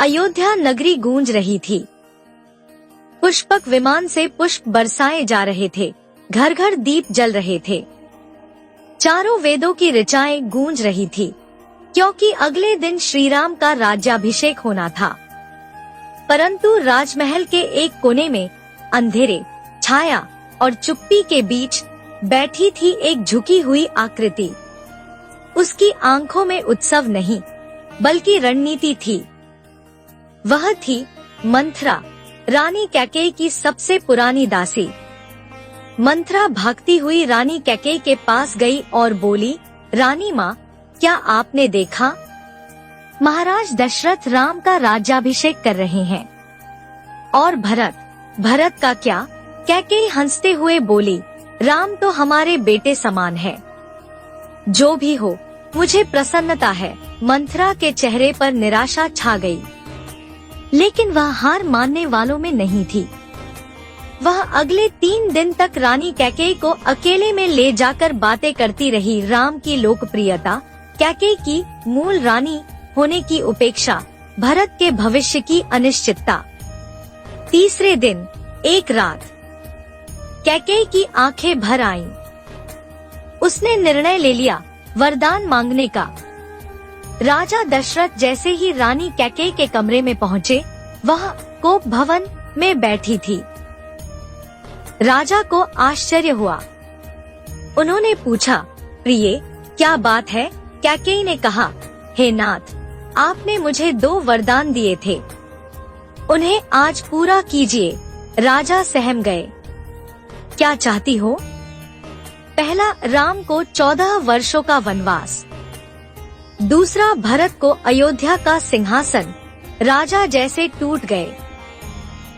अयोध्या नगरी गूंज रही थी। पुष्पक विमान से पुष्प बरसाए जा रहे थे, घर घर दीप जल रहे थे। चारों वेदों की ऋचाएं गूंज रही थी, क्योंकि अगले दिन श्री राम का राज्याभिषेक होना था। परंतु राजमहल के एक कोने में अंधेरे, छाया और चुप्पी के बीच बैठी थी एक झुकी हुई आकृति। उसकी आंखों में उत्सव नहीं, बल्कि रणनीति थी। वह थी मंथरा, रानी कैकेयी की सबसे पुरानी दासी। मंथरा भागती हुई रानी कैकेयी के पास गई और बोली, रानी माँ, क्या आपने देखा? महाराज दशरथ राम का राज्याभिषेक कर रहे हैं। और भरत का क्या? कैकेयी हंसते हुए बोली, राम तो हमारे बेटे समान है। जो भी हो, मुझे प्रसन्नता है। मंथरा के चेहरे पर निराशा छा गई, लेकिन वह हार मानने वालों में नहीं थी। वह अगले 3 दिन तक रानी कैकेयी को अकेले में ले जाकर बातें करती रही। राम की लोकप्रियता, कैकेयी की मूल रानी होने की उपेक्षा, भरत के भविष्य की अनिश्चितता। तीसरे दिन एक रात कैकेयी की आंखें भर आईं। उसने निर्णय ले लिया वरदान मांगने का। राजा दशरथ जैसे ही रानी कैकेयी के कमरे में पहुँचे, वह कोप भवन में बैठी थी। राजा को आश्चर्य हुआ। उन्होंने पूछा, प्रिय, क्या बात है? कैकेयी ने कहा, हे नाथ, आपने मुझे 2 वरदान दिए थे, उन्हें आज पूरा कीजिए। राजा सहम गए। क्या चाहती हो? पहला, राम को 14 वर्षों का वनवास। दूसरा, भरत को अयोध्या का सिंहासन। राजा जैसे टूट गए।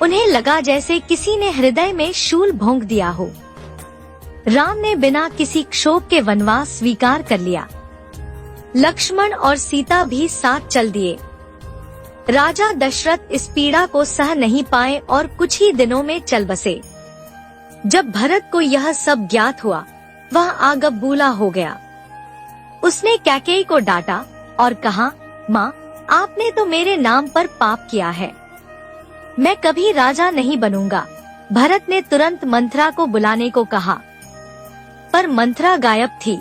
उन्हें लगा जैसे किसी ने हृदय में शूल भोंक दिया हो। राम ने बिना किसी क्षोभ के वनवास स्वीकार कर लिया। लक्ष्मण और सीता भी साथ चल दिए। राजा दशरथ इस पीड़ा को सह नहीं पाए और कुछ ही दिनों में चल बसे। जब भरत को यह सब ज्ञात हुआ, वह आगबूला हो गया। उसने कैकेयी को डांटा और कहा, माँ, आपने तो मेरे नाम पर पाप किया है। मैं कभी राजा नहीं बनूंगा। भरत ने तुरंत मंथरा को बुलाने को कहा, पर मंथरा गायब थी।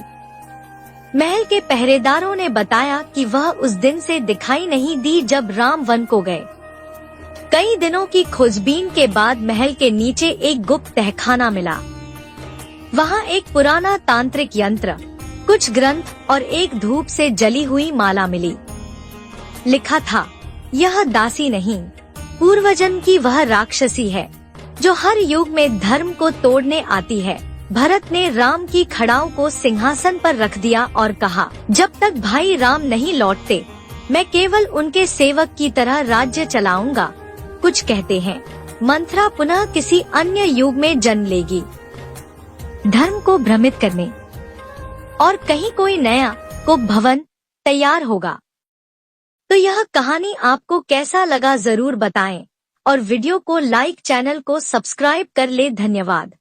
महल के पहरेदारों ने बताया कि वह उस दिन से दिखाई नहीं दी जब राम वन को गए। कई दिनों की खोजबीन के बाद महल के नीचे एक गुप्त तहखाना मिला। वहाँ एक पुराना तांत्रिक यंत्र, कुछ ग्रंथ और एक धूप से जली हुई माला मिली। लिखा था, यह दासी नहीं, पूर्वजन्म की वह राक्षसी है जो हर युग में धर्म को तोड़ने आती है। भरत ने राम की खड़ाओं को सिंहासन पर रख दिया और कहा, जब तक भाई राम नहीं लौटते, मैं केवल उनके सेवक की तरह राज्य चलाऊंगा। कुछ कहते हैं मंथरा पुनः किसी अन्य युग में जन्म लेगी, धर्म को भ्रमित करने, और कहीं कोई नया कोप भवन तैयार होगा। तो यह कहानी आपको कैसा लगा जरूर बताएं और वीडियो को लाइक, चैनल को सब्सक्राइब कर ले। धन्यवाद।